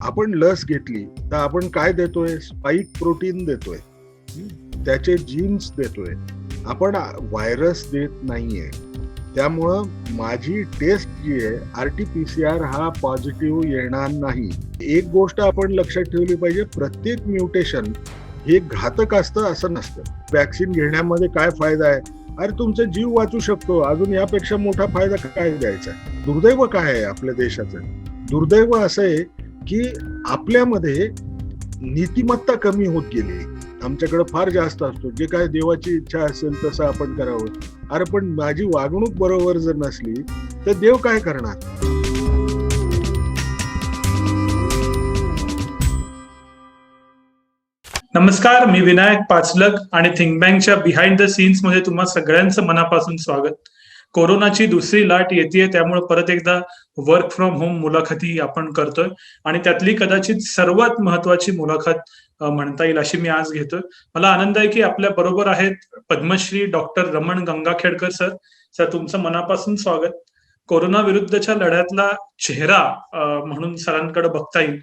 आपण लस घेतली तर आपण काय देतोय? स्पाइक प्रोटीन देतोय, त्याचे जीन्स देतोय, आपण व्हायरस देत नाहीये. त्यामुळं माझी टेस्ट जी आहे RT-PCR हा पॉझिटिव्ह येणार नाही. एक गोष्ट आपण लक्षात ठेवली पाहिजे, प्रत्येक म्युटेशन हे घातक असतं असं नसतं. वॅक्सिन घेण्यामध्ये काय फायदा आहे? अरे तुमचा जीव वाचू शकतो, अजून यापेक्षा मोठा फायदा काय द्यायचा? दुर्दैव काय आहे आपल्या देशाचं? दुर्दैव असं आहे की आपल्यामध्ये नीतिमत्ता कमी होत गेली. आमच्याकडे फार जास्त असतो, जे काय देवाची इच्छा असेल तसं आपण करावं. अरे पण माझी वागणूक बरोबर जर नसली तर देव काय करणार? नमस्कार, मी विनायक पाचलक आणि थिंक बँकच्या बिहाइंड द सीन्स मध्ये तुम्हा सगळ्यांचं मनापासून स्वागत. कोरोनाची दुसरी लाट येते, त्यामुळे परत एकदा वर्क फ्रॉम होम मुलाखती आपण करतोय आणि त्यातली कदाचित सर्वात महत्वाची मुलाखत म्हणता येईल अशी मी आज घेतोय. मला आनंद आहे की आपल्या बरोबर आहेत Padmashri doctor Raman Gangakhedkar sir. Sir, तुमचं मनापासून स्वागत. कोरोना विरुद्धच्या लढ्यातला चेहरा म्हणून सरांकडे बघता येईल.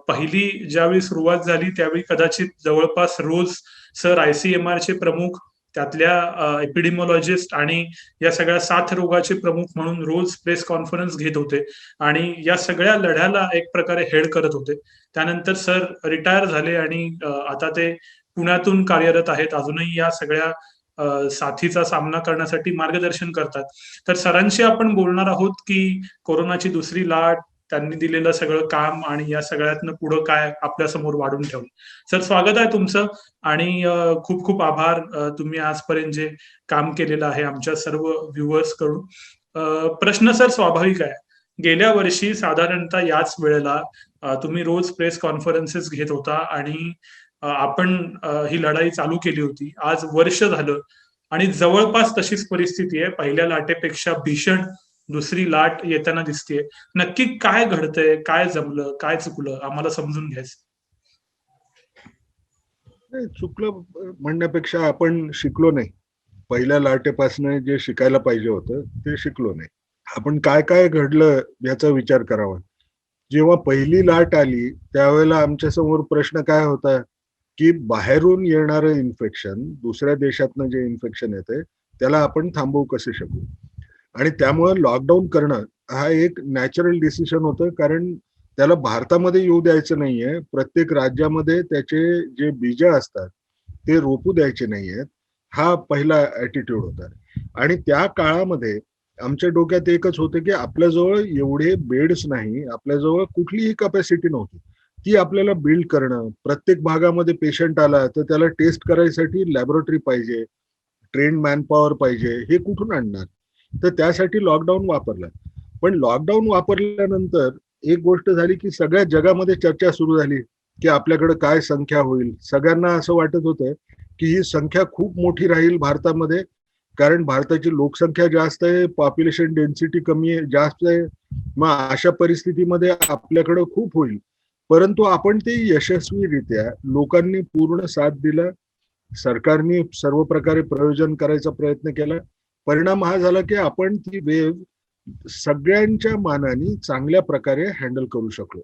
पहिली ज्यावेळी सुरुवात झाली त्यावेळी कदाचित जवळपास रोज सर ICMR चे प्रमुख, त्यातल्या एपिडेमॉलॉजिस्ट आणि या सगळ्या साथ रोगाचे प्रमुख म्हणून रोज प्रेस कॉन्फरन्स घेत होते आणि या सगळ्या लढ्याला एक प्रकारे हेड करत होते. त्यानंतर सर रिटायर झाले आणि आता ते पुण्यातून कार्यरत आहेत. अजूनही या सगळ्या साथीचा सामना करण्यासाठी मार्गदर्शन करतात. तर सरांशी आपण बोलणार आहोत की कोरोनाची दुसरी लाट, त्यांनी दिलेलं सगळं काम आणि या सगळ्यातनं पुढं काय आपल्या समोर वाढून ठेवलं. सर, स्वागत आहे तुमचं आणि खूप खूप आभार. तुम्ही आजपर्यंत जे काम केलेलं आहे आमच्या सर्व व्ह्युअर्स कडून. प्रश्न सर स्वाभाविक आहे. गेल्या वर्षी साधारणतः याच वेळेला तुम्ही रोज प्रेस कॉन्फरन्सेस घेत होता आणि आपण ही लढाई चालू केली होती. आज वर्ष झालं आणि जवळपास तशीच परिस्थिती आहे. पहिल्या लाटेपेक्षा भीषण दुसरी लाट येताना दिसतेय. नक्की काय घडतंय, काय जमलं, काय चुकलं, आम्हाला समजून घ्यायचं. चुकलं म्हणण्यापेक्षा आपण शिकलो नाही. पहिल्या लाटेपासून जे शिकायला पाहिजे होतं ते शिकलो नाही. आपण काय काय घडलं याचा विचार करावा. जेव्हा पहिली लाट आली त्यावेळेला आमच्या समोर प्रश्न काय होता की बाहेरून येणारं इन्फेक्शन, दुसऱ्या देशातनं जे इन्फेक्शन येते त्याला आपण थांबवू कसे शकू. आणि त्यामुळे लॉकडाऊन करणं हा एक नॅचरल डिसिजन होतं, कारण त्याला भारतामध्ये येऊ द्यायचं नाहीये. प्रत्येक राज्यामध्ये त्याचे जे बीज असतात ते रोपू द्यायचे नाहीयेत. हा पहिला ऍटिट्यूड होता. आणि त्या काळामध्ये आमच्या डोक्यात एकच होतं की आपल्याजवळ एवढे बेड्स नाही, आपल्याजवळ कुठलीही कॅपॅसिटी नव्हती. ती आपल्याला बिल्ड करणं, प्रत्येक भागामध्ये पेशंट आला तर त्याला टेस्ट करायसाठी लॅबोरेटरी पाहिजे, ट्रेन मॅनपॉवर पाहिजे, हे कुठून आणणार? तर त्यासाठी लॉकडाऊन वापरला. पण लॉकडाऊन वापरल्यानंतर एक गोष्ट झाली की सगळ्या जगामध्ये चर्चा सुरू झाली की आपल्याकडे काय संख्या होईल. सगळ्यांना असं वाटत होतं की ही संख्या खूप मोठी राहील भारतामध्ये, कारण भारताची लोकसंख्या जास्त आहे, पॉप्युलेशन डेन्सिटी कमी आहे, जास्त आहे. मग अशा परिस्थितीमध्ये आपल्याकडे खूप होईल. परंतु आपण ते यशस्वीरित्या लोकांनी पूर्ण साथ दिला. सरकारने सर्व प्रकारे प्रयोजन करायचा प्रयत्न केला. परिणाम हा झाला की आपण ती वेव्ह सगळ्यांच्या मानाने चांगल्या प्रकारे हँडल करू शकलो.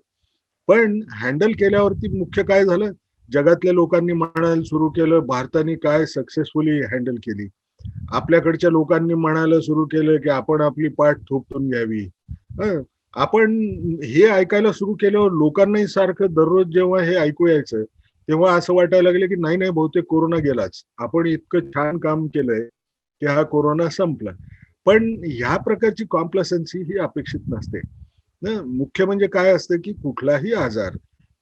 पण हँडल केल्यावरती मुख्य काय झालं, जगातल्या लोकांनी म्हणायला सुरू केलं भारताने काय सक्सेसफुली हँडल केली. आपल्याकडच्या लोकांनी म्हणायला सुरू केलं की आपण आपली पाठ थोपटून घ्यावी. आपण हे ऐकायला सुरू केल्यावर लोकांनाही सारखं दररोज जेव्हा हे ऐकू यायचं तेव्हा असं वाटायला लागलं की नाही नाही, बहुतेक कोरोना गेलाच, आपण इतकं छान काम केलंय की हा कोरोना संपला. पण ह्या प्रकारची कॉम्प्लसन्सी ही अपेक्षित नसते. मुख्य म्हणजे काय असतं की कुठलाही आजार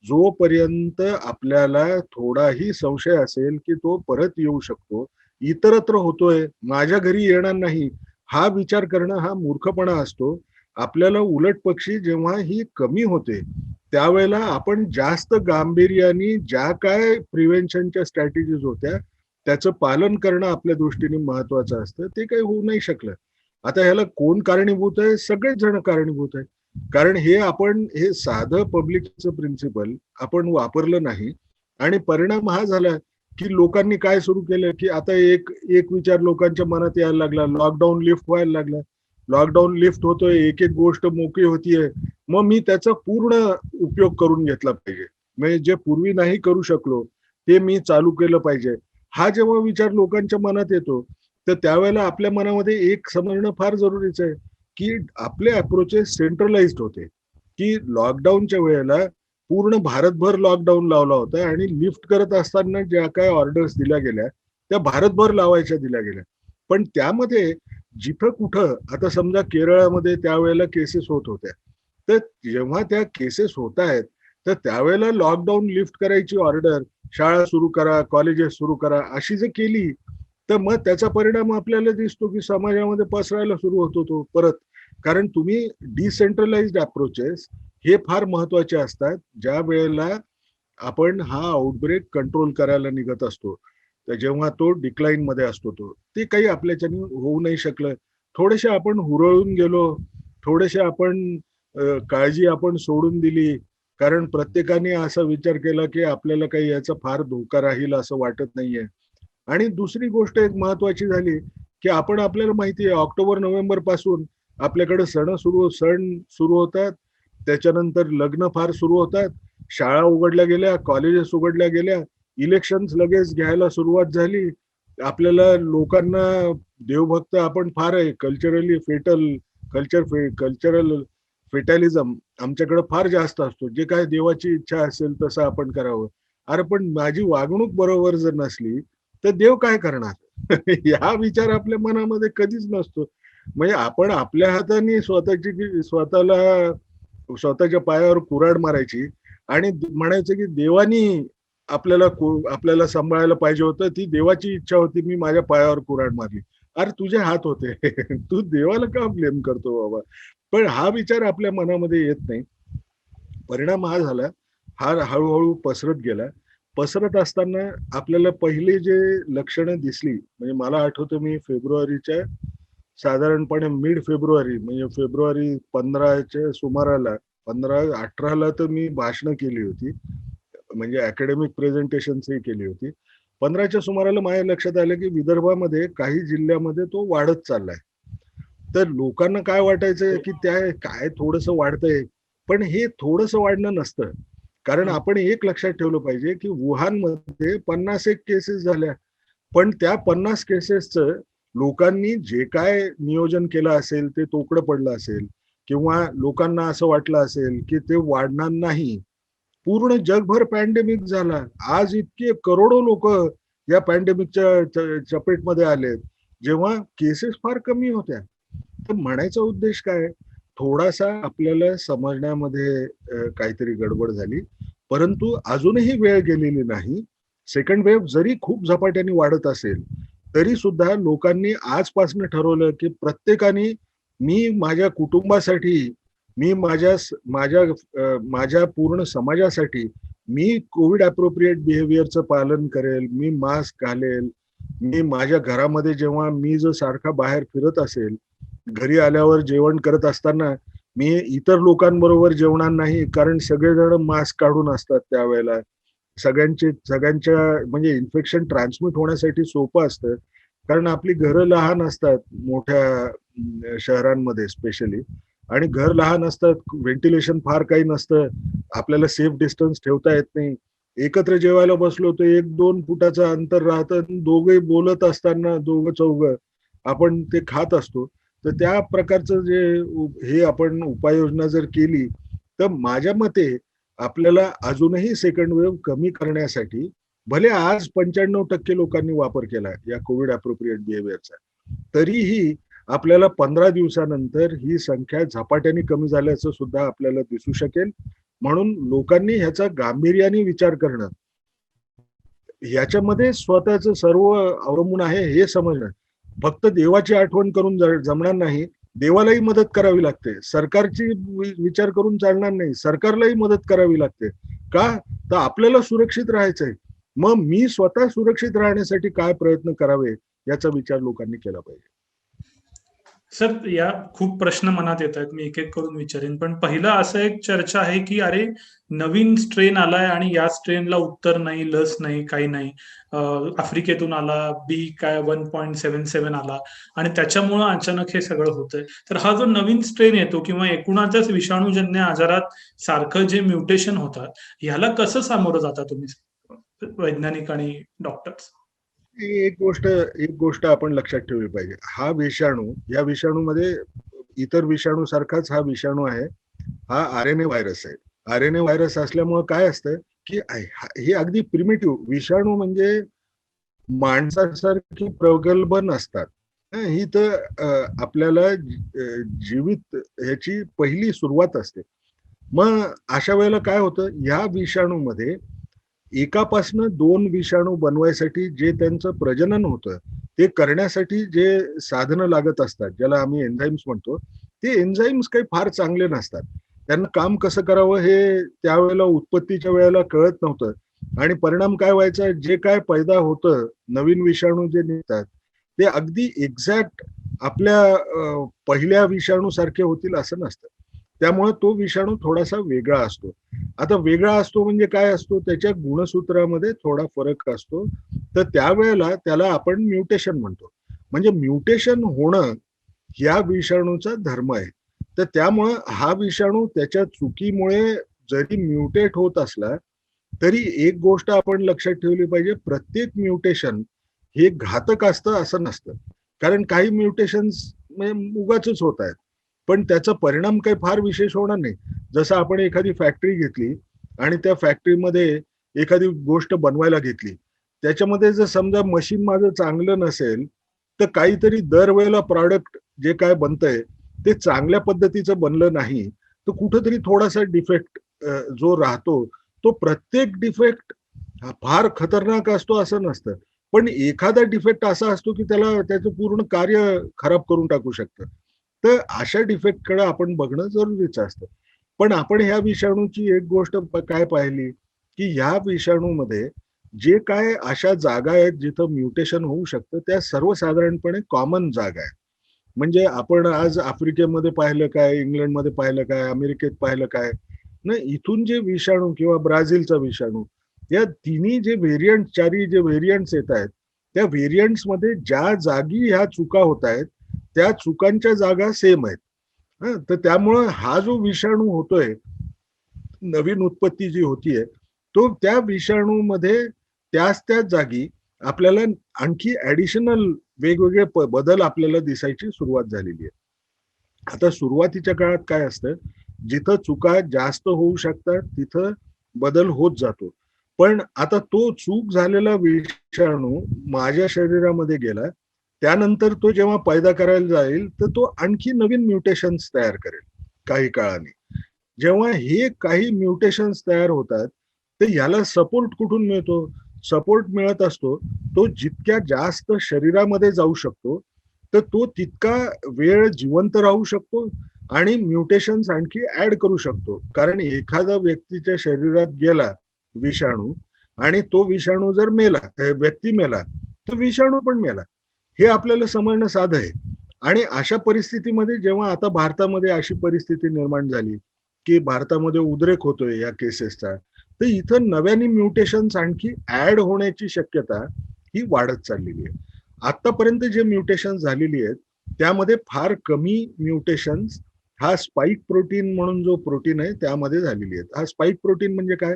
जोपर्यंत आपल्याला थोडाही संशय असेल की तो परत येऊ शकतो, इतरत्र होतोय, माझ्या घरी येणार नाही, हा विचार करणं हा मूर्खपणा असतो. आपल्याला उलट पक्षी जेव्हा ही कमी होते त्यावेळेला आपण जास्त गांभीर्याने ज्या काय प्रिव्हेन्शनच्या स्ट्रॅटेजीज होत्या त्याचं पालन करणं आपल्या दृष्टीने महत्वाचं असतं. ते काही होऊ नाही शकलं. आता ह्याला कोण कारणीभूत आहे? सगळेच जण कारणीभूत आहे. कारण हे साधं पब्लिकचं प्रिन्सिपल आपण वापरलं नाही आणि परिणाम हा झाला की लोकांनी काय सुरू केलं की आता एक एक विचार लोकांच्या मनात यायला लागला, लॉकडाऊन लिफ्ट व्हायला लागला. लॉकडाऊन लिफ्ट होतोय, एक एक गोष्ट मोकळी होतीये, मग मी त्याचा पूर्ण उपयोग करून घेतला पाहिजे. म्हणजे जे पूर्वी नाही करू शकलो ते मी चालू केलं पाहिजे. हा जेव्हा विचार लोकांच्या मनात येतो, तर त्यावेळेला आपल्या मनामध्ये एक समजणं फार जरुरीचं आहे, की आपले अप्रोचेस सेंट्रलाइज्ड होते, की लॉकडाऊनच्या वेळेला पूर्ण भारतभर लॉकडाऊन लावला होता आणि लिफ्ट करत असताना ज्या काय ऑर्डर्स दिल्या गेल्या त्या भारतभर लावायच्या दिल्या गेल्या. पण त्यामध्ये जिथं कुठं आता समजा केरळमध्ये त्यावेळेला केसेस होत होत्या, तर जेव्हा त्या केसेस होत आहेत तर त्यावेळेला लॉकडाऊन लिफ्ट करायची ऑर्डर, शाळा सुरू करा, कॉलेजेस सुरू करा अशी जर केली, तर मग त्याचा परिणाम आपल्याला दिसतो की समाजामध्ये पसरायला सुरू होतो तो परत. कारण तुम्ही डिसेंट्रलाइज्ड अप्रोचेस हे फार महत्वाचे असतात ज्या वेळेला आपण हा आउटब्रेक कंट्रोल करायला निघत असतो. तर जेव्हा तो डिक्लाइन मध्ये असतो ते काही आपल्याच्याने होऊ नाही शकलं. थोडेसे आपण हुरळून गेलो, थोडेसे आपण काळजी आपण सोडून दिली, कारण प्रत्येकाने असा विचार केला की आपल्याला काही याचा फार धोका राहील असं वाटत नाहीये. आणि दुसरी गोष्ट एक महत्वाची झाली की आपण आपल्याला माहिती आहे ऑक्टोबर नोव्हेंबर पासून आपल्याकडे सण सुरू होतात, त्याच्यानंतर लग्न फार सुरू होतात, शाळा उघडल्या गेल्या, कॉलेजेस उघडल्या गेल्या, इलेक्शन्स लगेच घ्यायला सुरुवात झाली. आपल्याला लोकांना देवभक्त आपण फार आहे, कल्चरल फेटॅलिझम आमच्याकडे फार जास्त असतो. जे काय देवाची इच्छा असेल तसं आपण करावं. अरे पण माझी वागणूक बरोबर जर नसली तर देव काय करणार? हा विचार आपल्या मनामध्ये कधीच नसतो. म्हणजे आपण आपल्या हाताने स्वतःच्या पायावर कुऱ्हाड मारायची आणि म्हणायचं की देवानी आपल्याला सांभाळायला पाहिजे होतं, ती देवाची इच्छा होती, मी माझ्या पायावर कुऱ्हाड मारली. अरे तुझे हात होते. तू देवाला का ब्लेम करतो बाबा? पण हा विचार आपल्या मनामध्ये येत नाही. परिणाम हा झाला, हा हळूहळू पसरत गेला. पसरत असताना आपल्याला पहिली जे लक्षणं दिसली, म्हणजे मला आठवतं मी फेब्रुवारीच्या साधारणपणे मिड फेब्रुवारी म्हणजे फेब्रुवारी 15च्या सुमाराला 15-18ला तर मी भाषणं केली होती, म्हणजे अकॅडमिक प्रेझेंटेशन्सही केली होती. 15च्या सुमाराला माझ्या लक्षात आलं की विदर्भामध्ये काही जिल्ह्यामध्ये तो वाढत चाललाय. तर लोकांना काय वाटायचं की त्या काय थोडंसं वाढतंय, पण हे थोडंसं वाढणं नसतं. कारण आपण एक लक्षात ठेवलं पाहिजे की वुहानमध्ये 50 केसेस झाल्या, पण त्या 50 केसेसचं लोकांनी जे काय नियोजन केलं असेल ते तोकडं पडलं असेल, किंवा लोकांना असं वाटलं असेल की ते वाढणार नाही. पूर्ण जगभर पॅन्डेमिक झाला. आज इतके करोडो लोक या पॅन्डेमिकच्या चपेटमध्ये आलेत, जेव्हा केसेस फार कमी होत्या. तर म्हणायचा उद्देश काय, थोडासा आपल्याला समजण्यामध्ये काहीतरी गडबड झाली, परंतु अजूनही वेळ गेलेली नाही. सेकंड वेव्ह जरी खूप झपाट्याने वाढत असेल तरी सुद्धा लोकांनी आजपासून ठरवलं की प्रत्येकाने, मी माझ्या कुटुंबासाठी, मी माझ्या पूर्ण समाजासाठी मी कोविड अप्रोप्रिएट बिहेवियरचं पालन करेल, मी मास्क घालेल, मी माझ्या घरामध्ये जेव्हा मी जर सारखा बाहेर फिरत असेल, घरी आल्यावर जेवण करत असताना मी इतर लोकांबरोबर जेवणार नाही, कारण सगळेजण मास्क काढून असतात त्यावेळेला. सगळ्यांच्या म्हणजे इन्फेक्शन ट्रान्समिट होण्यासाठी सोपं असतं, कारण आपली घरं लहान असतात मोठ्या शहरांमध्ये स्पेशली, आणि घर लहान असतात, व्हेंटिलेशन फार काही नसतं, आपल्याला सेफ डिस्टन्स ठेवता येत नाही. एकत्र जेवायला बसलो तर 1-2 फुटाचं अंतर राहतं, दोघे बोलत असताना दोघं चौघं आपण ते खात असतो. तर त्या प्रकारचं हे आपण उपाययोजना जर केली, तर माझ्या मते आपल्याला अजूनही सेकंड वेव्ह कमी करण्यासाठी, भले आज 95% लोकांनी वापर केला या कोविड अप्रोप्रिएट बिहेवियरचा, तरीही आपल्याला 15 दिवसानंतर ही संख्या झपाट्याने कमी झाल्याचं सुद्धा आपल्याला दिसू शकेल. म्हणून लोकांनी ह्याचा गांभीर्याने विचार करणं, ह्याच्यामध्ये स्वतःचं सर्व अवलंबून आहे हे समजणं. फक्त देवाची आठवण करून जमणार नाही, देवालाही मदत करावी लागते. सरकारची विचार करून चालणार नाही, सरकारलाही मदत करावी लागते. का? तर आपल्याला सुरक्षित राहायचंय. मग मी स्वतः सुरक्षित राहण्यासाठी काय प्रयत्न करावे याचा विचार लोकांनी केला पाहिजे. सर, या खूप प्रश्न मनात येत आहेत. मी एक-एक करून विचारेन. पण पहिलं असं एक चर्चा आहे, की अरे, नवीन स्ट्रेन आलाय आणि या स्ट्रेनला उत्तर नाही, लस नाही, काही नाही. अ, आफ्रिकेतून आला, बी काय 1.77 आला आणि त्याच्यामुळं अचानक हे सगळं होतंय. तर हा जो नवीन स्ट्रेन येतो किंवा एकूणातच विषाणूजन्य आजारात सारखं जे म्युटेशन होतात, ह्याला कसं सामोरं जाता तुम्ही वैज्ञानिक आणि डॉक्टर्स? एक गोष्ट आपण लक्षात ठेवली पाहिजे. हा विषाणू, या विषाणूमध्ये इतर विषाणू सारखाच हा विषाणू आहे. हा आरएनए व्हायरस आहे. आरएनए व्हायरस असल्यामुळे काय असतं, की हे अगदी प्रिमिटिव्ह विषाणू म्हणजे माणसासारखी प्रगल्भ नसतात. ही तर आपल्याला जीवित ह्याची पहिली सुरुवात असते. मग अशा वेळेला काय होतं, या विषाणूमध्ये एकापासनं 2 विषाणू बनवायसाठी जे त्यांचं प्रजनन होतं, ते करण्यासाठी जे साधनं लागत असतात, ज्याला आम्ही एन्झाईम्स म्हणतो, ते एन्झाईम्स काही फार चांगले नसतात. त्यांना काम कसं करावं हे त्यावेळेला उत्पत्तीच्या वेळेला कळत नव्हतं आणि परिणाम काय व्हायचा, जे काय पैदा होतं, नवीन विषाणू जे निघतात, ते अगदी एक्झॅक्ट आपल्या पहिल्या विषाणूसारखे होतील असं नसतं. त्यामुळे तो विषाणू थोडासा वेगळा असतो. आता वेगळा असतो म्हणजे काय असतो, त्याच्या गुणसूत्रामध्ये थोडा फरक असतो. तर त्यावेळेला त्याला आपण म्युटेशन म्हणतो. म्हणजे म्युटेशन होणं या विषाणूचा धर्म आहे. तर त्यामुळं हा विषाणू त्याच्या चुकीमुळे जरी म्युटेट होत असला, तरी एक गोष्ट आपण लक्षात ठेवली पाहिजे, प्रत्येक म्युटेशन हे घातक असतं असं नसतं. कारण काही म्युटेशन्स म्हणजे उगाचच होत आहेत. पण त्याचा परिणाम काही फार विशेष होणार नाही. जसं आपण एखादी फॅक्टरी घेतली आणि त्या फॅक्टरीमध्ये एखादी गोष्ट बनवायला घेतली. त्याच्यामध्ये जर समजा मशीन माझं चांगलं नसेल, तर काहीतरी दरवेळेला प्रॉडक्ट जे काय बनतंय, ते चांगल्या पद्धतीचं बनलं नाही, तर कुठेतरी थोडासा डिफेक्ट जो राहतो, तो प्रत्येक डिफेक्ट फार खतरनाक असतो असं नसतं. पण एखादा डिफेक्ट असा असतो, की त्याला त्याचं पूर्ण कार्य खराब करून टाकू शकतं. तर अशा डिफेक्टकडे आपण बघणं जरुरीचं असतं. पण आपण ह्या विषाणूची एक गोष्ट काय पाहिली, की ह्या विषाणूमध्ये जे काय अशा जागा आहेत जिथं म्युटेशन होऊ शकतं, त्या सर्वसाधारणपणे कॉमन जागा आहेत. म्हणजे आपण आज आफ्रिकेमध्ये पाहिलं काय, इंग्लंडमध्ये पाहिलं काय, अमेरिकेत पाहिलं काय, नाही इथून जे विषाणू किंवा ब्राझीलचा विषाणू, या तिन्ही जे व्हेरियंट, चारही जे व्हेरियंट्स येत आहेत, त्या व्हेरियंट्समध्ये ज्या जागी ह्या चुका होत आहेत, त्या चुकांच्या जागा सेम आहेत. तर त्यामुळं हा जो विषाणू होतोय, नवीन उत्पत्ती जी होतीये, तो त्या विषाणूमध्ये त्याच जागी आपल्याला आणखी ॲडिशनल वेगवेगळे बदल आपल्याला दिसायची सुरुवात झालेली आहे. आता सुरुवातीच्या काळात काय असतं, जिथं चुका जास्त होऊ शकतात, तिथं बदल होत जातो. पण आता तो चूक झालेला विषाणू माझ्या शरीरामध्ये गेला, त्यानंतर तो जेव्हा पैदा करायला जाईल, तर तो आणखी नवीन म्युटेशन्स तयार करेल काही काळाने. जेव्हा हे काही म्युटेशन्स तयार होतात, तर ह्याला सपोर्ट कुठून मिळतो? सपोर्ट मिळत असतो, तो जितक्या जास्त शरीरामध्ये जाऊ शकतो, तर तो तितका वेळ जिवंत राहू शकतो आणि म्युटेशन्स आणखी ॲड करू शकतो. कारण एखादा व्यक्तीच्या शरीरात गेला विषाणू आणि तो विषाणू जर मेला, व्यक्ती मेला, तर विषाणू पण मेला. हे आपल्याला समजणं साधं आहे. आणि अशा परिस्थितीमध्ये जेव्हा आता भारतामध्ये अशी परिस्थिती निर्माण झाली, की भारतामध्ये उद्रेक होतोय या केसेसचा, तर इथं नव्याने म्युटेशन्स आणखी ॲड होण्याची शक्यता ही वाढत चाललेली आहे. आत्तापर्यंत जे म्युटेशन्स झालेली आहेत, त्यामध्ये फार कमी म्युटेशन्स हा स्पाइक प्रोटीन म्हणून जो प्रोटीन आहे त्यामध्ये झालेली आहेत. हा स्पाइक प्रोटीन म्हणजे काय?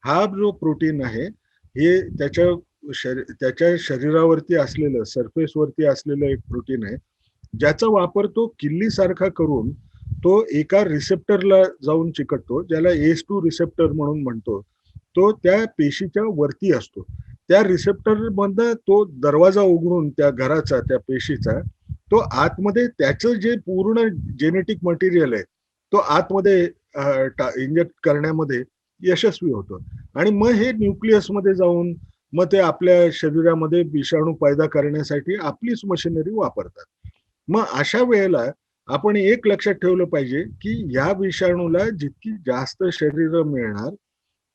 हा जो प्रोटीन आहे, हे त्याच्या शरीरावरती असलेलं, सरफेसवरती असलेलं एक प्रोटीन आहे. ज्याचा वापर तो किल्लीसारखा करून तो एका रिसेप्टरला जाऊन चिकटतो, ज्याला एस2 रिसेप्टर म्हणून म्हणतो. तो त्या पेशीच्या वरती असतो. त्या रिसेप्टरमधनं तो दरवाजा उघडून त्या घराचा, त्या पेशीचा, तो आतमध्ये त्याचं जे पूर्ण जेनेटिक मटेरियल आहे, तो आतमध्ये इंजेक्ट करण्यामध्ये यशस्वी होतो. आणि मग हे न्यूक्लियसमध्ये जाऊन मग ते आपल्या शरीरामध्ये विषाणू पैदा करण्यासाठी आपलीच मशिनरी वापरतात. मग अशा वेळेला आपण एक लक्षात ठेवलं पाहिजे, की या विषाणूला जितकी जास्त शरीरं मिळणार,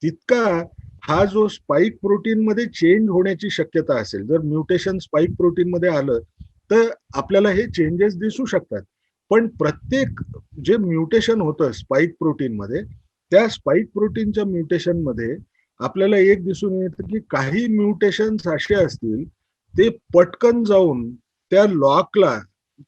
तितका हा जो स्पाइक प्रोटीनमध्ये चेंज होण्याची शक्यता असेल. जर म्युटेशन स्पाइक प्रोटीनमध्ये आलं, तर आपल्याला हे चेंजेस दिसू शकतात. पण प्रत्येक जे म्युटेशन होतं स्पाइक प्रोटीनमध्ये, त्या स्पाइक प्रोटीनच्या म्युटेशनमध्ये आपल्याला एक दिसून येतं की काही म्युटेशन्स असे असतील, ते पटकन जाऊन त्या लॉकला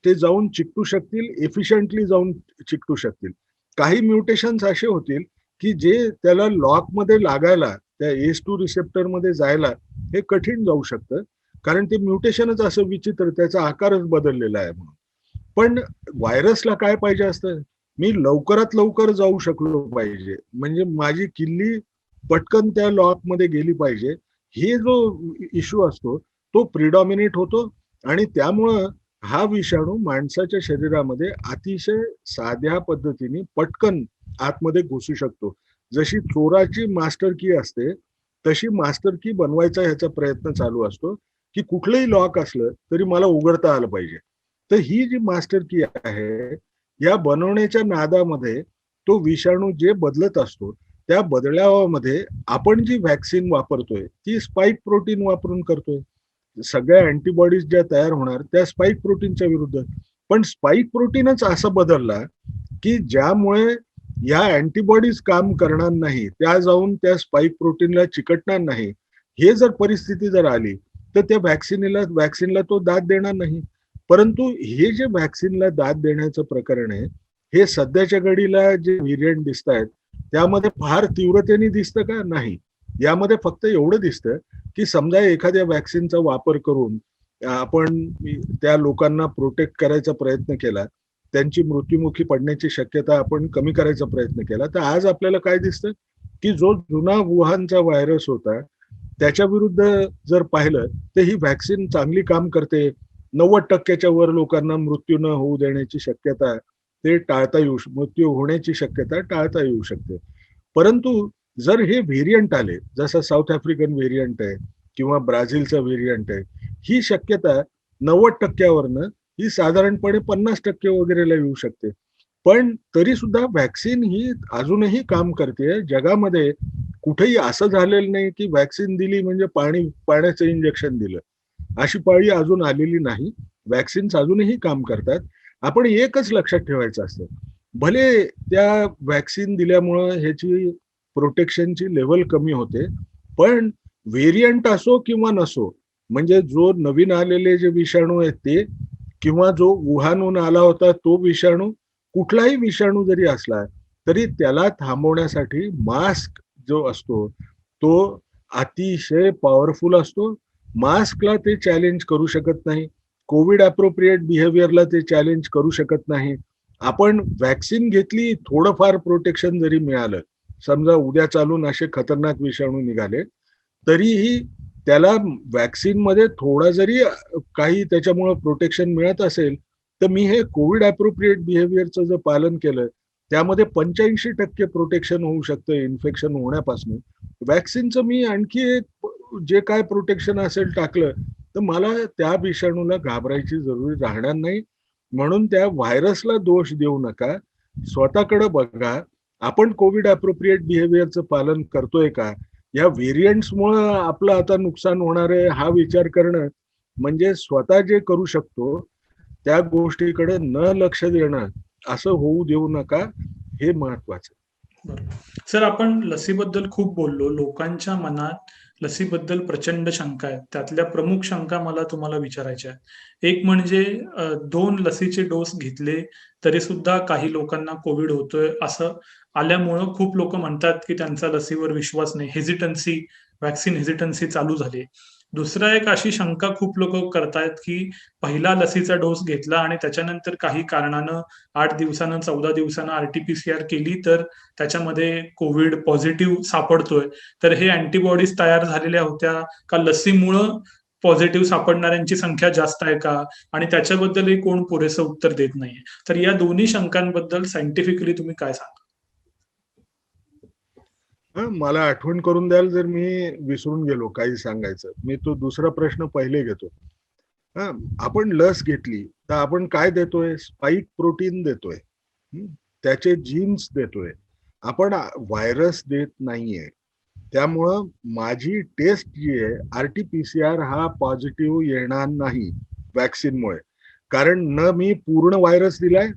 ते जाऊन चिकटू शकतील, एफिशियंटली जाऊन चिकटू शकतील. काही म्युटेशन्स असे होतील की जे त्याला लॉकमध्ये लागायला, त्या ACE2 रिसेप्टरमध्ये जायला हे कठीण जाऊ शकतं. कारण ते म्युटेशनच असं विचित्र, त्याचा आकारच बदललेला आहे म्हणून. पण व्हायरसला काय पाहिजे असतं, मी लवकरात लवकर जाऊ शकलो पाहिजे, म्हणजे माझी किल्ली पटकन त्या लॉकमध्ये गेली पाहिजे. हे जो इश्यू असतो तो प्रिडॉमिनेट होतो आणि त्यामुळं हा विषाणू माणसाच्या शरीरामध्ये अतिशय साध्या पद्धतीने पटकन आतमध्ये घुसू शकतो. जशी चोराची मास्टर की असते, तशी मास्टर की बनवायचा ह्याचा प्रयत्न चालू असतो, की कुठलंही लॉक असलं तरी मला उघडता आलं पाहिजे. तर ही जी मास्टर की आहे, या बनवण्याच्या नादामध्ये तो विषाणू जे बदलत असतो, त्या बदलावामध्ये आपण जी व्हॅक्सिन वापरतोय ती स्पाइक प्रोटीन वापरून करतोय. सगळ्या अँटीबॉडीज ज्या तयार होणार त्या स्पाइक प्रोटीनच्या विरुद्ध. पण स्पाइक प्रोटीनच असा बदलला की ज्यामुळे या अँटीबॉडीज काम करणार नाही, त्या जाऊन त्या स्पाइक प्रोटीनला चिकटणार नाही. हे जर परिस्थिती जर आली तर त्या व्हॅक्सिनला तो दाद देणार नाही. परंतु हे जे व्हॅक्सिनला दाद देण्याचं प्रकरण आहे, हे सध्याच्या घडीला जे व्हेरियंट दिसत आहेत त्यामध्ये फार तीव्रतेने दिसतं का? नाही. यामध्ये फक्त एवढं दिसतं की समजा एखाद्या व्हॅक्सिनचा वापर करून आपण त्या लोकांना प्रोटेक्ट करायचा प्रयत्न केला, त्यांची मृत्युमुखी पडण्याची शक्यता आपण कमी करायचा प्रयत्न केला, तर आज आपल्याला काय दिसतं की जो जुना वुहानचा व्हायरस होता त्याच्या विरुद्ध जर पाहिलं तर ही व्हॅक्सिन चांगली काम करते. 90% वर लोकांना मृत्यू न होऊ देण्याची शक्यता ते टाळता येऊ, मृत्यू होण्याची शक्यता टाळता येऊ शकते. परंतु जर हे व्हेरियंट आले, जसं साऊथ आफ्रिकन व्हेरियंट आहे किंवा ब्राझीलचा व्हेरियंट आहे, ही शक्यता 90%वरनं ही साधारणपणे 50% वगैरेला येऊ शकते. पण तरी सुद्धा व्हॅक्सिन ही अजूनही काम करते. जगामध्ये कुठेही असं झालेलं नाही की व्हॅक्सिन दिली म्हणजे पाण्याचं इंजेक्शन दिलं, अशी पाळी अजून आलेली नाही. व्हॅक्सिन्स अजूनही काम करतात. आपण एकच लक्षात ठेवायचं असतं, भले त्या व्हॅक्सिन दिल्यामुळं ह्याची प्रोटेक्शनची लेवल कमी होते, पण व्हेरियंट असो किंवा नसो, म्हणजे जो नवीन आलेले जे विषाणू आहेत ते, किंवा जो वुहानहून आला होता तो विषाणू, कुठलाही विषाणू जरी असला तरी त्याला थांबवण्यासाठी मास्क जो असतो तो अतिशय पॉवरफुल असतो. मास्कला ते चॅलेंज करू शकत नाही. कोविड अप्रोप्रिएट बिहेवियरला ते चॅलेंज करू शकत नाही. आपण व्हॅक्सिन घेतली, थोडंफार प्रोटेक्शन जरी मिळालं, समजा उद्या चालून असे खतरनाक विषाणू निघाले, तरीही त्याला व्हॅक्सिनमध्ये थोडा जरी काही त्याच्यामुळे प्रोटेक्शन मिळत असेल, तर मी हे कोविड अप्रोप्रिएट बिहेवियरचं जर पालन केलं, त्यामध्ये 85% प्रोटेक्शन होऊ शकतं इन्फेक्शन होण्यापासून. व्हॅक्सिनचं मी आणखी एक जे काय प्रोटेक्शन असेल टाकलं, तर मला त्या विषाणूला घाबरायची जरुरी राहणार नाही. म्हणून त्या व्हायरसला दोष देऊ नका. स्वतःकडे बघा. आपण कोविड अप्रोप्रिएट बिहेवियरचं पालन करतोय का? या व्हेरियंट्समुळं आपलं आता नुकसान होणार आहे हा विचार करणं म्हणजे स्वतः जे करू शकतो त्या गोष्टीकडे न लक्ष देणं, असं होऊ देऊ नका. हे महत्वाचं. बरोबर. सर, आपण लसीबद्दल खूप बोललो. लोकांच्या मनात लसीबद्दल प्रचंड शंका आहेत. त्यातल्या प्रमुख शंका मला तुम्हाला विचारायच्या आहेत. एक म्हणजे 2 लसीचे डोस घेतले तरी सुद्धा काही लोकांना कोविड होतोय असं आल्यामुळं खूप लोकं म्हणतात, की त्यांचा लसीवर विश्वास नाही. व्हॅक्सिन हेजिटन्सी चालू झाली. दुसरा एक अशी शंका खूप लोकं करतायत, की पहिला लसीचा डोस घेतला आणि त्याच्यानंतर काही कारणानं 8 दिवसानं, 14 दिवसानं आर-टी-पी-सी-आर केली तर त्याच्यामध्ये कोविड पॉझिटिव्ह सापडतोय. तर हे अँटीबॉडीज तयार झालेल्या होत्या का लसीमुळं पॉझिटिव्ह सापडणाऱ्यांची संख्या जास्त आहे का? आणि त्याच्याबद्दलही कोण पुरेसं उत्तर देत नाहीये. तर या दोन्ही शंकांबद्दल सायंटिफिकली तुम्ही काय सांगाल? मला आठवण करून द्याल जर मी विसरून गेलो काही सांगायचं. मी तो दुसरा प्रश्न पहिले घेतो. हा, आपण लस घेतली तर आपण काय देतोय? स्पाइक प्रोटीन देतोय. त्याचे जीन्स देतोय. आपण व्हायरस देत नाहीये. त्यामुळं माझी टेस्ट जी आहे, आर-टी-पी-सी-आर हा पॉझिटिव्ह येणार नाही व्हॅक्सिनमुळे. कारण न मी पूर्ण व्हायरस दिलाय,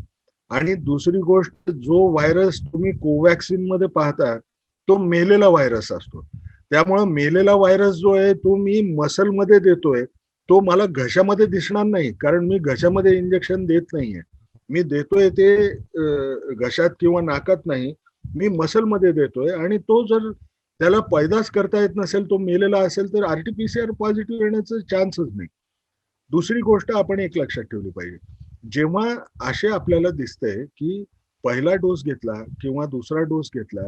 आणि दुसरी गोष्ट, जो व्हायरस तुम्ही कोवॅक्सिन मध्ये पाहता तो मेलेला व्हायरस असतो. त्यामुळे मेलेला व्हायरस जो आहे तो मी मसलमध्ये देतोय, तो मला घशामध्ये दिसणार नाही, कारण मी घशामध्ये इंजेक्शन देत नाहीये. मी देतोय ते घशात किंवा नाकात नाही, मी मसलमध्ये देतोय. आणि तो जर त्याला पैदास करता येत नसेल, तो मेलेला असेल, तर आरटीपीसीआर पॉझिटिव्ह येण्याचं चान्सच नाही. दुसरी गोष्ट आपण एक लक्षात ठेवली पाहिजे, जेव्हा असे आपल्याला दिसतंय की पहिला डोस घेतला किंवा दुसरा डोस घेतला,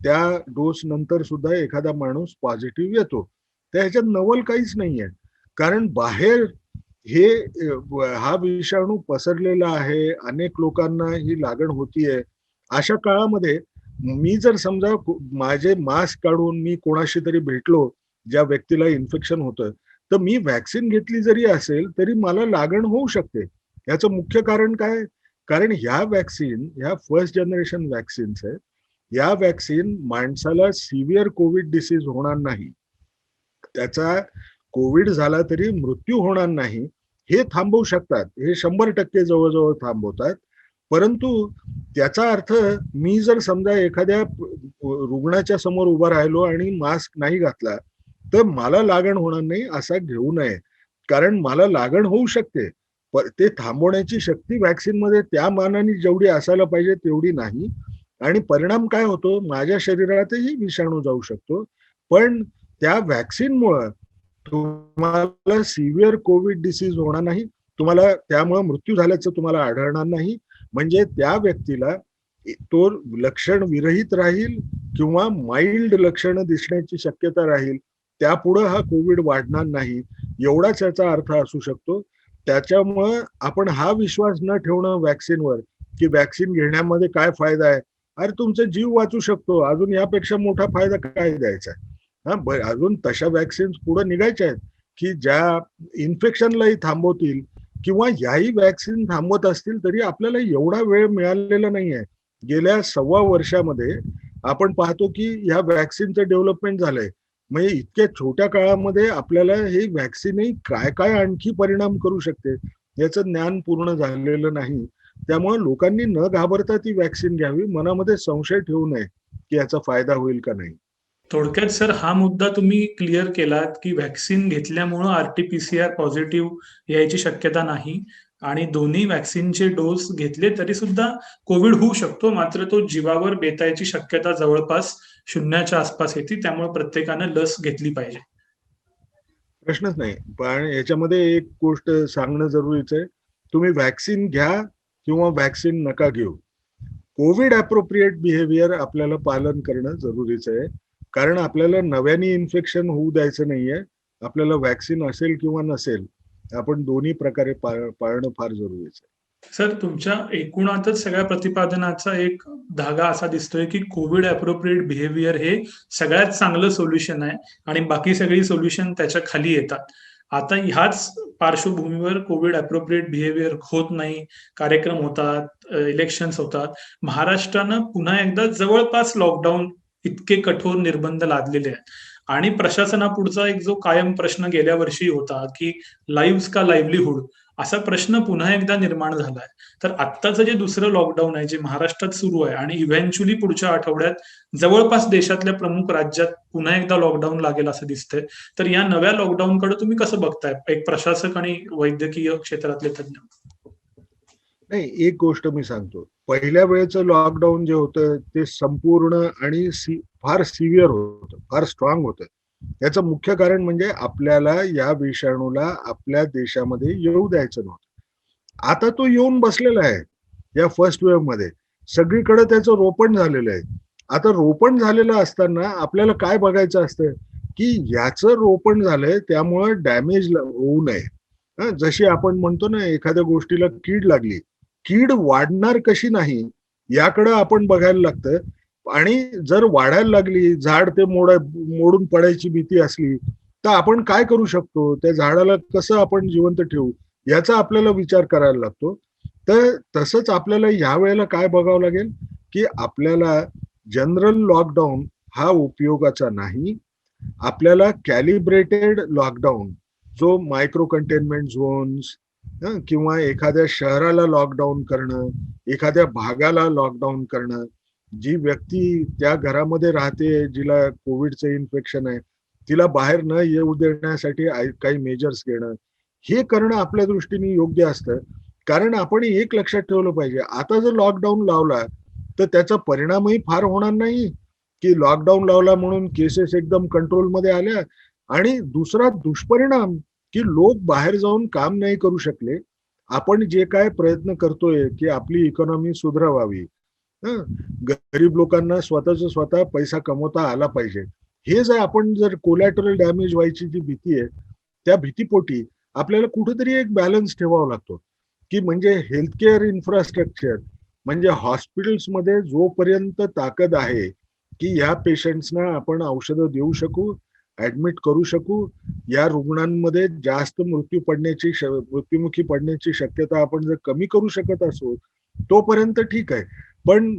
त्या डोस नंतर सुद्धा एखादा माणूस पॉझिटिव्ह येतो, तर ह्याच्यात नवल काहीच नाहीये. कारण बाहेर हे हा विषाणू पसरलेला आहे, अनेक लोकांना ही लागण होतीये. अशा काळामध्ये मी जर समजा माझे मास्क काढून मी कोणाशी तरी भेटलो, ज्या व्यक्तीला इन्फेक्शन होतं, तर मी व्हॅक्सिन घेतली जरी असेल तरी मला लागण होऊ शकते. याचं मुख्य कारण काय? कारण ह्या व्हॅक्सिन, ह्या फर्स्ट जनरेशन व्हॅक्सिन्स आहेत. या व्हॅक्सिन माणसाला सिव्हिअर कोविड डिसीज होणार नाही, त्याचा कोविड झाला तरी मृत्यू होणार नाही, हे थांबवू शकतात. हे 100% जवळजवळ थांबवतात. परंतु त्याचा अर्थ, मी जर समजा एखाद्या रुग्णाच्या समोर उभा राहिलो आणि मास्क नाही घातला, तर मला लागण होणार नाही असा घेऊ नये. कारण मला लागण होऊ शकते, ते थांबवण्याची शक्ती व्हॅक्सिन मध्ये त्या मानाने जेवढी असायला पाहिजे तेवढी नाही. आणि परिणाम काय होतो, माझ्या शरीरातही विषाणू जाऊ शकतो, पण त्या व्हॅक्सिनमुळं तुम्हाला सिव्हिअर कोविड डिसीज होणार नाही, तुम्हाला त्यामुळे मृत्यू झाल्याचं तुम्हाला आढळणार नाही. म्हणजे त्या व्यक्तीला तो लक्षण विरहित राहील किंवा माइल्ड लक्षणं दिसण्याची शक्यता राहील, त्यापुढं हा कोविड वाढणार नाही, एवढाच याचा अर्थ असू शकतो. त्याच्यामुळं आपण हा विश्वास न ठेवणं व्हॅक्सिनवर, की व्हॅक्सिन घेण्यामध्ये काय फायदा आहे, अरे तुमचा जीव वाचू शकतो, अजून यापेक्षा मोठा फायदा काय द्यायचा आहे. अजून तशा व्हॅक्सिन्स पुढे निघायच्या आहेत की ज्या इन्फेक्शनलाही थांबवतील, किंवा याही व्हॅक्सिन थांबवत असतील तरी आपल्याला एवढा वेळ मिळालेला नाहीये. गेल्या 1.25 वर्षामध्ये आपण पाहतो की ह्या व्हॅक्सिनचं डेव्हलपमेंट झालंय. म्हणजे इतक्या छोट्या काळामध्ये आपल्याला हे व्हॅक्सिनही काय काय आणखी परिणाम करू शकते याचं ज्ञान पूर्ण झालेलं नाही. त्यामुळे लोकांनी न घाबरता ती व्हॅक्सिन घ्यावी, मनामध्ये संशय ठेवू नये की याचा फायदा होईल का नाही. थोडक्यात सर, हा मुद्दा तुम्ही क्लिअर केलात की व्हॅक्सिन घेतल्यामुळं आरटीपीसीआर पॉझिटिव्ह यायची शक्यता नाही, आणि दोन्ही व्हॅक्सिनचे डोस घेतले तरी सुद्धा कोविड होऊ शकतो, मात्र तो जीवावर बेतायची शक्यता जवळपास शून्याच्या आसपास येते. त्यामुळे प्रत्येकानं लस घेतली पाहिजे. प्रश्नच नाही. पण याच्यामध्ये एक गोष्ट सांगणं जरुरीचं आहे, तुम्ही व्हॅक्सिन घ्या किंवा व्हॅक्सिन नका घेऊ, कोविड अप्रोप्रिएट बिहेवियर आपल्याला पालन करणं जरुरीचं आहे. कारण आपल्याला नव्याने इन्फेक्शन होऊ द्यायचं नाहीये. आपल्याला व्हॅक्सिन असेल किंवा नसेल, आपण दोन्ही प्रकारे पाळणं फार जरुरीचं आहे. सर, तुमच्या एकूणातच सगळ्या प्रतिपादनाचा एक धागा असा दिसतोय की कोविड अप्रोप्रिएट बिहेवियर हे सगळ्यात चांगलं सोल्युशन आहे, आणि बाकी सगळी सोल्युशन त्याच्या खाली येतात. आता ह्याच पार्श्वभूमीवर कोविड अप्रोप्रिएट बिहेवियर होत नाही, कार्यक्रम होतात, इलेक्शन्स होतात. महाराष्ट्रानं पुन्हा एकदा जवळपास लॉकडाऊन इतके कठोर निर्बंध लादलेले आहेत, आणि प्रशासनापुढचा एक जो कायम प्रश्न गेल्या वर्षी होता की लाईव्ह का लाईव्हलीहूड, असा प्रश्न पुन्हा एकदा निर्माण झालाय. तर आत्ताचं जे दुसरं लॉकडाऊन आहे जे महाराष्ट्रात सुरू आहे, आणि इव्हेंच्युअली पुढच्या आठवड्यात जवळपास देशातल्या प्रमुख राज्यात पुन्हा एकदा लॉकडाऊन लागेल असं दिसतंय. तर या नव्या लॉकडाऊनकडे तुम्ही कसं बघताय, एक प्रशासक आणि वैद्यकीय क्षेत्रातले तज्ञ? नाही, एक गोष्ट मी सांगतो, पहिल्या वेळेचं लॉकडाऊन जे होतं ते संपूर्ण आणि फार सिव्हिअर होतं, फार स्ट्रॉंग होतं. याचं मुख्य कारण म्हणजे आपल्याला या विषाणूला आपल्या देशामध्ये येऊ द्यायचं नव्हतं. आता तो येऊन बसलेला आहे या फर्स्ट वेव्ह मध्ये, सगळीकडे त्याचं रोपण झालेलं आहे. आता रोपण झालेलं असताना आपल्याला काय बघायचं असतं की याचं रोपण झालंय त्यामुळे डॅमेज होऊ नये. जशी आपण म्हणतो ना, एखाद्या गोष्टीला कीड लागली, कीड वाढणार कशी नाही याकडे आपण बघायला लागतं. आणि जर वाढायला लागली, झाड ते मोडून पडायची भीती असली, तर आपण काय करू शकतो, त्या झाडाला कसं आपण जिवंत ठेवू याचा आपल्याला विचार करायला लागतो. तर तसंच आपल्याला या वेळेला काय बघावं लागेल की आपल्याला जनरल लॉकडाऊन हा उपयोगाचा नाही. आपल्याला कॅलिब्रेटेड लॉकडाऊन, जो मायक्रो कंटेनमेंट झोन्स किंवा एखाद्या शहराला लॉकडाऊन करणं, एखाद्या भागाला लॉकडाऊन करणं, जी व्यक्ती त्या घरामध्ये राहते जिला कोविडचं इन्फेक्शन आहे, तिला बाहेर न येऊ देण्यासाठी काही मेजर्स घेणं, हे करणं आपल्या दृष्टीने योग्य असतं. कारण आपण एक लक्षात ठेवलं पाहिजे, आता जर लॉकडाऊन लावला तर त्याचा परिणामही फार होणार नाही, की लॉकडाऊन लावला म्हणून केसेस एकदम कंट्रोलमध्ये आल्या. आणि दुसरा दुष्परिणाम, की लोक बाहेर जाऊन काम नाही करू शकले. आपण जे काय प्रयत्न करतोय की आपली इकॉनॉमी सुधारावी, हं, गरीब लोकांना स्वतःचा स्वतः पैसा कमवता आला पाहिजे, हे जर आपण जर कोलॅटरल डॅमेज व्हायची जी भीती आहे, त्या भीतीपोटी आपल्याला कुठेतरी एक बॅलन्स ठेवावा लागतो, की म्हणजे हेल्थकेअर इन्फ्रास्ट्रक्चर, म्हणजे हॉस्पिटल्समध्ये जोपर्यंत ताकद आहे की ह्या पेशंट्सना आपण औषधं देऊ शकू, ऍडमिट करू शकू, या रुग्णांमध्ये जास्त मृत्युमुखी पडण्याची शक्यता आपण जर कमी करू शकत असू, तोपर्यंत ठीक आहे. पण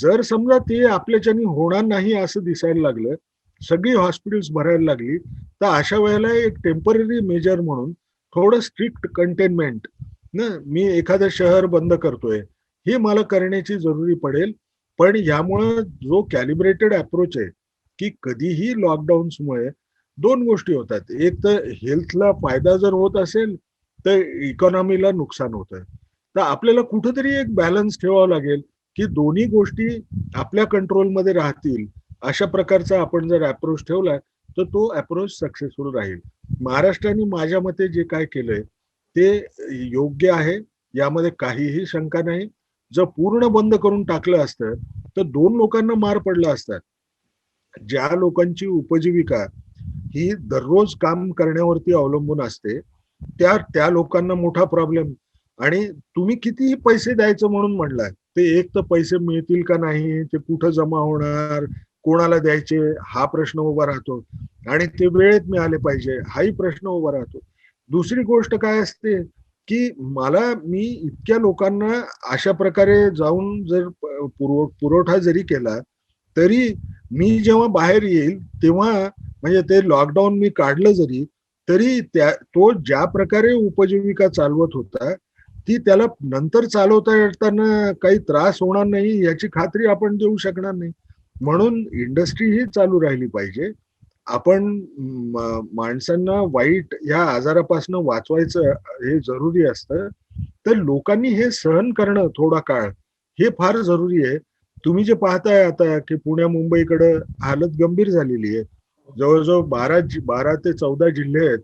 जर समजा ते आपल्याच्यानी होणार नाही असं दिसायला लागलं, सगळी हॉस्पिटल्स भरायला लागली, तर अशा वेळेला एक टेम्पररी मेजर म्हणून थोडं स्ट्रिक्ट कंटेनमेंट, ना, मी एखादं शहर बंद करतोय, हे मला करण्याची जरुरी पडेल. पण यामुळं जो कॅलिब्रेटेड अप्रोच आहे, की कधीही लॉकडाऊन्समुळे दोन गोष्टी होतात. एक तर हेल्थला फायदा जर होत असेल, तर इकॉनॉमीला नुकसान होतं. तर आपल्याला कुठेतरी एक बॅलन्स ठेवावा लागेल, की दोन्ही गोष्टी आपल्या कंट्रोलमध्ये राहतील. अशा प्रकारचा आपण जर अप्रोच ठेवला, तर तो अप्रोच सक्सेसफुल राहील. महाराष्ट्राने माझ्या मते जे काय केलंय ते योग्य आहे, यामध्ये काहीही शंका नाही. जर पूर्ण बंद करून टाकलं असतं तर दोन लोकांना मार पडला असता. ज्या लोकांची उपजीविका ही दररोज काम करण्यावरती अवलंबून असते, त्या त्या लोकांना मोठा प्रॉब्लेम. आणि तुम्ही कितीही पैसे द्यायचं म्हणून म्हणलाय, ते एक तर पैसे मिळतील का नाही, ते कुठं जमा होणार, कोणाला द्यायचे, हा प्रश्न उभा राहतो. आणि ते वेळेत मिळाले पाहिजे, हाही प्रश्न उभा राहतो. दुसरी गोष्ट काय असते, की मी इतक्या लोकांना अशा प्रकारे जाऊन जर पुरवठा जरी केला, तरी मी जेव्हा बाहेर येईल तेव्हा, म्हणजे ते लॉकडाऊन मी काढलं जरी, तरी तो ज्या प्रकारे उपजीविका चालवत होता, ती त्याला नंतर चालवता येताना काही त्रास होणार नाही याची खात्री आपण देऊ शकणार नाही. म्हणून इंडस्ट्री ही चालू राहिली पाहिजे. आपण माणसांना वाईट या आजारापासून वाचवायचं हे जरुरी असतं. तर लोकांनी हे सहन करणं थोडा काळ, हे फार जरुरी आहे. तुम्ही जे पाहताय आता की पुण्या मुंबईकडे हालत गंभीर झालेली आहे. जवळजवळ 12 ते 14 जिल्हे आहेत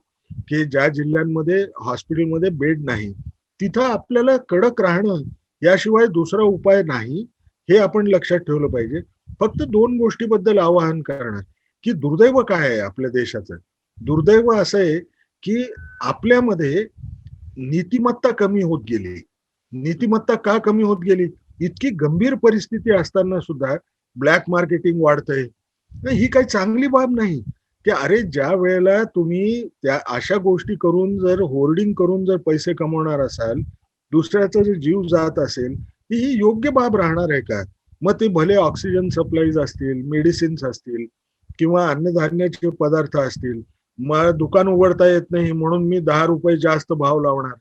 की ज्या जिल्ह्यांमध्ये हॉस्पिटलमध्ये बेड नाही. तिथं आपल्याला कडक राहणं याशिवाय दुसरा उपाय नाही, हे आपण लक्षात ठेवलं पाहिजे. फक्त दोन गोष्टीबद्दल आवाहन करणार, की दुर्दैव काय आहे आपल्या देशाचं. दुर्दैव असं आहे की आपल्यामध्ये नीतिमत्ता कमी होत गेली. नीतिमत्ता का कमी होत गेली? इतकी गंभीर परिस्थिती असताना सुद्धा ब्लॅक मार्केटिंग वाढतंय. ही काही चांगली बाब नाही. की अरे, ज्या वेळेला तुम्ही त्या अशा गोष्टी करून जर होर्डिंग करून जर पैसे कमवणार असाल, दुसऱ्याचा जर जीव जात असेल, ही योग्य बाब राहणार आहे का? मग ते भले ऑक्सिजन सप्लाईज असतील, मेडिसिन्स असतील किंवा अन्नधान्याचे पदार्थ असतील. मला दुकान उघडता येत नाही म्हणून मी 10 रुपये जास्त भाव लावणार.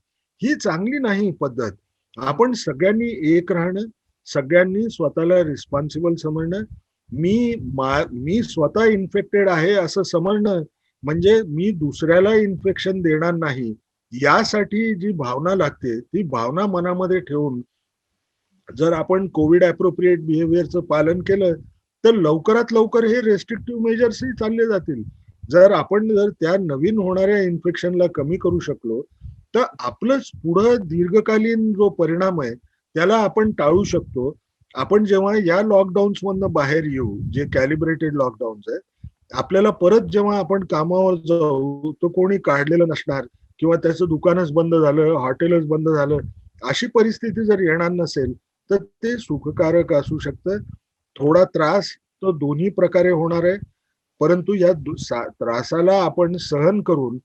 ही चांगली नाही पद्धत. आपण सगळ्यांनी एक राहणं, सगळ्यांनी स्वतःला रिस्पॉन्सिबल समजणं. मी स्वतः इन्फेक्टेड आहे असं समजणं, म्हणजे मी दुसऱ्याला इन्फेक्शन देणार नाही, यासाठी जी भावना लागते, ती भावना मनामध्ये ठेवून जर आपण कोविड अप्रोप्रिएट बिहेवियरचं पालन केलं, तर लवकरात लवकर हे रेस्ट्रिक्टिव्ह मेजर्सही चालले जातील. जर त्या नवीन होणाऱ्या इन्फेक्शनला कमी करू शकलो, तर आपलंच पुढं दीर्घकालीन जो परिणाम आहे त्याला आपण टाळू शकतो. आपण जेव्हा या लॉकडाऊन्स मधनं बाहेर येऊ, जे कॅलिब्रेटेड लॉकडाऊन्स आहे, आपल्याला परत जेव्हा आपण कामावर जाऊ, तो कोणी काढलेलं नसणार किंवा त्याचं दुकानच बंद झालं, हॉटेलच बंद झालं, अशी परिस्थिती जर येणार नसेल, तर ते सुखकारक असू शकतं. थोडा त्रास तो दोन्ही प्रकारे होणार आहे, परंतु या त्रासाला आपण सहन करून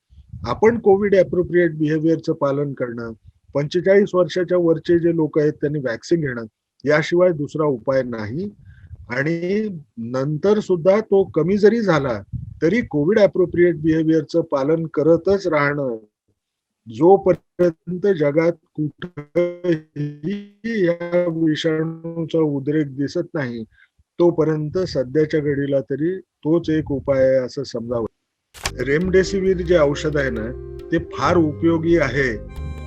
आपण कोविड अप्रोप्रिएट बिहेवियरचं पालन करणं, 45 वर्षाच्या वरचे जे लोक आहेत त्यांनी व्हॅक्सिन घेणं, याशिवाय दुसरा उपाय नाही. आणि नंतर सुद्धा तो कमी जरी झाला तरी कोविड अप्रोप्रिएट बिहेवियरचं पालन करतच राहणं, जोपर्यंत जगात कुठेही या विषाणूचा उद्रेक दिसत नाही तोपर्यंत सध्याच्या घडीला तरी तोच एक उपाय आहे असं समजावं. रेमडेसिवीर जे औषध आहे ना ते फार उपयोगी आहे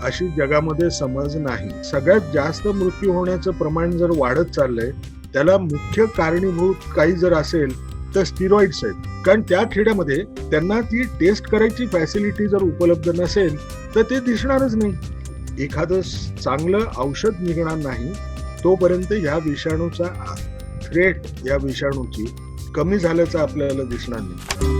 अशी जगामध्ये समज नाही. सगळ्यात जास्त मृत्यू होण्याचं प्रमाण जर वाढत चाललंय त्याला मुख्य कारणीभूत काही जर असेल तर स्टिरॉइड्स आहेत. कारण त्या खेड्यामध्ये त्यांना ती टेस्ट करायची फॅसिलिटी जर उपलब्ध नसेल तर ते दिसणारच नाही. एखादं चांगलं औषध निघणार नाही तोपर्यंत ह्या विषाणूचा थ्रेट, या विषाणूची कमी झाल्याचं आपल्याला दिसणार नाही.